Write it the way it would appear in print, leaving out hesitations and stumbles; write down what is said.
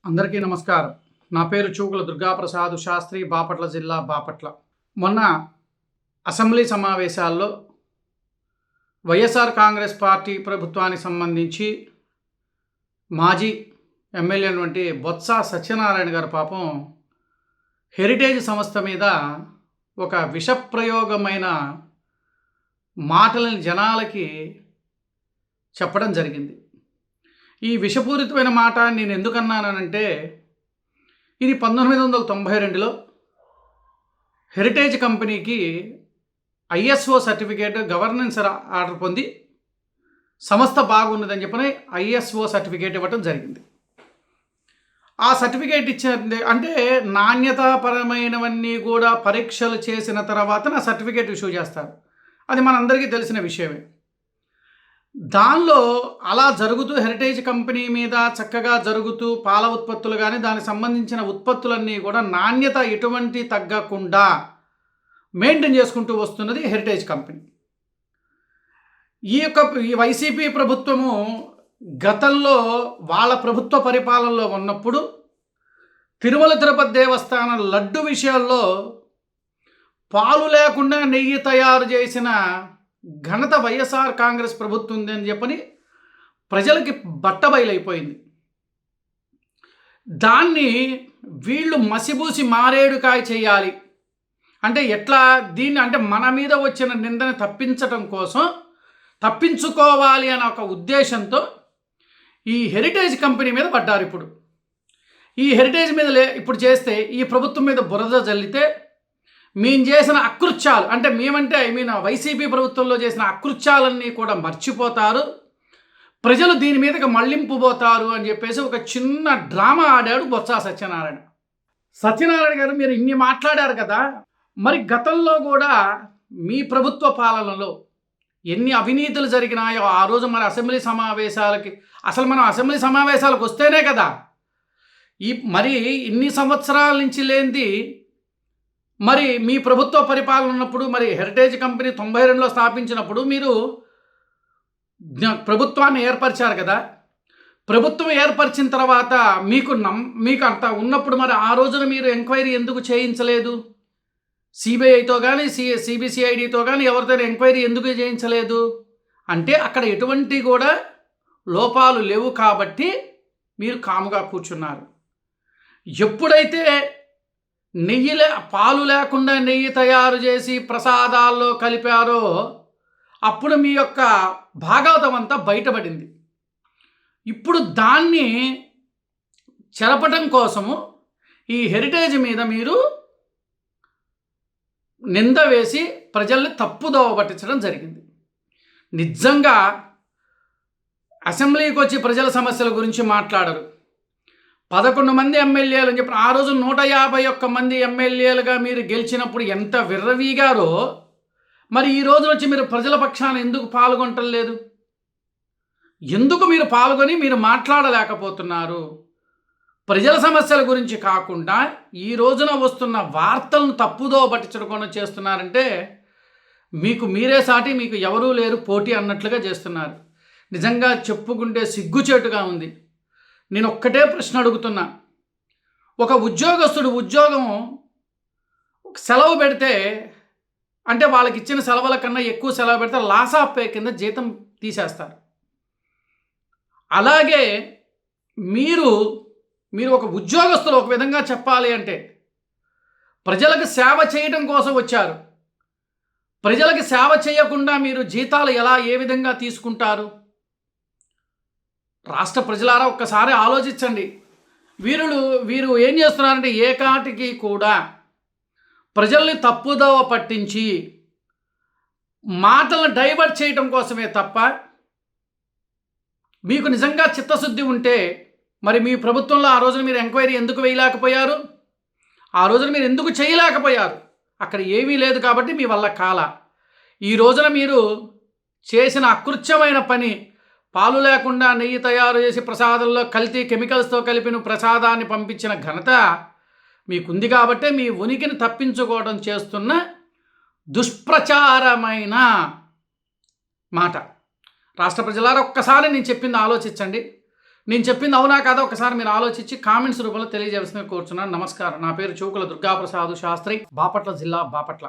అందరికీ నమస్కారం. నా పేరు చూకుల దుర్గాప్రసాద్ శాస్త్రి, బాపట్ల జిల్లా, బాపట్ల. మొన్న అసెంబ్లీ సమావేశాల్లో వైఎస్ఆర్ కాంగ్రెస్ పార్టీ ప్రభుత్వానికి సంబంధించి మాజీ ఎమ్మెల్యే అయినటువంటి బొత్స సత్యనారాయణ గారు పాపం హెరిటేజ్ సంస్థ మీద ఒక విషప్రయోగమైన మాటలను జనాలకి చెప్పడం జరిగింది. ఈ విషపూరితమైన మాట నేను ఎందుకన్నానంటే, ఇది 1992లో హెరిటేజ్ కంపెనీకి ఐఎస్ఓ సర్టిఫికేట్ గవర్నెన్స్ ఆర్డర్ పొంది సంస్థ బాగున్నదని చెప్పని ఐఎస్ఓ సర్టిఫికేట్ ఇవ్వటం జరిగింది. ఆ సర్టిఫికేట్ ఇచ్చింది అంటే నాణ్యతాపరమైనవన్నీ కూడా పరీక్షలు చేసిన తర్వాత నా సర్టిఫికేట్ ఇష్యూ చేస్తారు. అది మనందరికీ తెలిసిన విషయమే. దానిలో అలా జరుగుతూ హెరిటేజ్ కంపెనీ మీద చక్కగా జరుగుతూ పాల ఉత్పత్తులు కానీ దానికి సంబంధించిన ఉత్పత్తులన్నీ కూడా నాణ్యత ఎటువంటి తగ్గకుండా మెయింటైన్ చేసుకుంటూ వస్తున్నది హెరిటేజ్ కంపెనీ. ఈ వైసీపీ ప్రభుత్వము గతంలో వాళ్ళ ప్రభుత్వ పరిపాలనలో ఉన్నప్పుడు తిరుమల తిరుపతి దేవస్థానం లడ్డు విషయాల్లో పాలు లేకుండా నెయ్యి తయారు చేసిన ఘనత వైఎస్ఆర్ కాంగ్రెస్ ప్రభుత్వం ఉంది అని చెప్పని ప్రజలకి బట్టబయలైపోయింది. దాన్ని వీళ్ళు మసిబూసి మారేడుకాయ చేయాలి అంటే ఎట్లా, దీన్ని అంటే మన మీద వచ్చిన నిందని తప్పించుకోవాలి అనే ఒక ఉద్దేశంతో ఈ హెరిటేజ్ కంపెనీ మీద పడ్డారు. ఇప్పుడు ఈ హెరిటేజ్ మీద ఇప్పుడు చేస్తే ఈ ప్రభుత్వం మీద బురద జల్లితే మేము చేసిన అకృత్యాలు అంటే మేమంటే వైసీపీ ప్రభుత్వంలో చేసిన అకృత్యాలన్నీ కూడా మర్చిపోతారు, ప్రజలు దీని మీదకి మళ్లింపుపోతారు అని చెప్పేసి ఒక చిన్న డ్రామా ఆడాడు బొత్స సత్యనారాయణ. సత్యనారాయణ గారు, మీరు ఇన్ని మాట్లాడారు కదా, మరి గతంలో కూడా మీ ప్రభుత్వ పాలనలో ఎన్ని అవినీతులు జరిగినాయో ఆ రోజు మరి అసెంబ్లీ సమావేశాలకి మనం అసెంబ్లీ సమావేశాలకు వస్తేనే కదా మరి ఇన్ని సంవత్సరాల నుంచి లేనిది మరి మీ ప్రభుత్వ పరిపాలన ఉన్నప్పుడు మరి హెరిటేజ్ కంపెనీ 92లో స్థాపించినప్పుడు మీరు ప్రభుత్వాన్ని ఏర్పరిచారు కదా. ప్రభుత్వం ఏర్పరిచిన తర్వాత మీకు అంత ఉన్నప్పుడు మరి ఆ రోజున మీరు ఎంక్వైరీ ఎందుకు చేయించలేదు? సిబిఐతో కానీ సిబిసిఐడితో కానీ ఎవరితో ఎంక్వైరీ ఎందుకు చేయించలేదు? అంటే అక్కడ ఎటువంటి కూడా లోపాలు లేవు కాబట్టి మీరు కాముగా కూర్చున్నారు. ఎప్పుడైతే పాలు లేకుండా నెయ్యి తయారు చేసి ప్రసాదాల్లో కలిపారో అప్పుడు మీ యొక్క భాగవతం అంతా బయటపడింది. ఇప్పుడు దాన్ని చెరపటం కోసము ఈ హెరిటేజ్ మీద మీరు నింద వేసి ప్రజల్ని తప్పుదోవ పట్టించడం జరిగింది. నిజంగా అసెంబ్లీకి వచ్చి ప్రజల సమస్యల గురించి మాట్లాడరు. 11 మంది ఎమ్మెల్యేలు అని చెప్పి ఆ రోజు 151 మంది ఎమ్మెల్యేలుగా మీరు గెలిచినప్పుడు ఎంత విర్రవీగారో మరి ఈ రోజు వచ్చి మీరు ప్రజల పక్షాన ఎందుకు పాల్గొనటం లేదు? ఎందుకు మీరు పాల్గొని మీరు మాట్లాడలేకపోతున్నారు? ప్రజల సమస్యల గురించి కాకుండా ఈ రోజున వస్తున్న వార్తలను తప్పుదో పట్టించడం చేస్తున్నారంటే మీకు మీరే సాటి, మీకు ఎవరూ లేరు పోటీ అన్నట్లుగా చేస్తున్నారు. నిజంగా చెప్పుకుంటే సిగ్గుచేటుగా ఉంది. నేను ఒక్కటే ప్రశ్న అడుగుతున్నా, ఒక ఉద్యోగస్తుడు ఉద్యోగం సెలవు పెడితే అంటే వాళ్ళకి ఇచ్చిన సెలవుల కన్నా ఎక్కువ సెలవు పెడితే లాస్ ఆఫ్ పే కింద జీతం తీసేస్తారు. అలాగే మీరు ఒక ఉద్యోగస్తులు ఒక విధంగా చెప్పాలి అంటే ప్రజలకు సేవ చేయడం కోసం వచ్చారు. ప్రజలకు సేవ చేయకుండా మీరు జీతాలు ఏ విధంగా తీసుకుంటారు? రాష్ట్ర ప్రజలారా ఒక్కసారి ఆలోచించండి. వీరు ఏం చేస్తున్నారంటే ఏకాటికి కూడా ప్రజల్ని తప్పుదోవ పట్టించి మాటలను డైవర్ట్ చేయడం కోసమే తప్ప మీకు నిజంగా చిత్తశుద్ధి ఉంటే మరి మీ ప్రభుత్వంలో ఆ రోజున మీరు ఎంక్వైరీ ఎందుకు వేయలేకపోయారు? ఆ రోజున మీరు ఎందుకు చేయలేకపోయారు? అక్కడ ఏమీ లేదు కాబట్టి మీ వల్ల కాల. ఈ రోజున మీరు చేసిన అకృత్యమైన పని, పాలు లేకుండా నెయ్యి తయారు చేసి ప్రసాదంలో కల్తీ కెమికల్స్తో కలిపిన ప్రసాదాన్ని పంపించిన ఘనత మీకుంది కాబట్టే మీ ఉనికిని తప్పించుకోవడం చేస్తున్న దుష్ప్రచారమైన మాట. రాష్ట్ర ప్రజలారా ఒక్కసారి నేను చెప్పింది ఆలోచించండి. నేను చెప్పింది అవునా కాదా ఒకసారి మీరు ఆలోచించి కామెంట్స్ రూపంలో తెలియజేయాల్సిందిగా కోరుచున్నాను. నమస్కారం. నా పేరు చూకుల దుర్గాప్రసాద్ శాస్త్రి, బాపట్ల జిల్లా, బాపట్ల.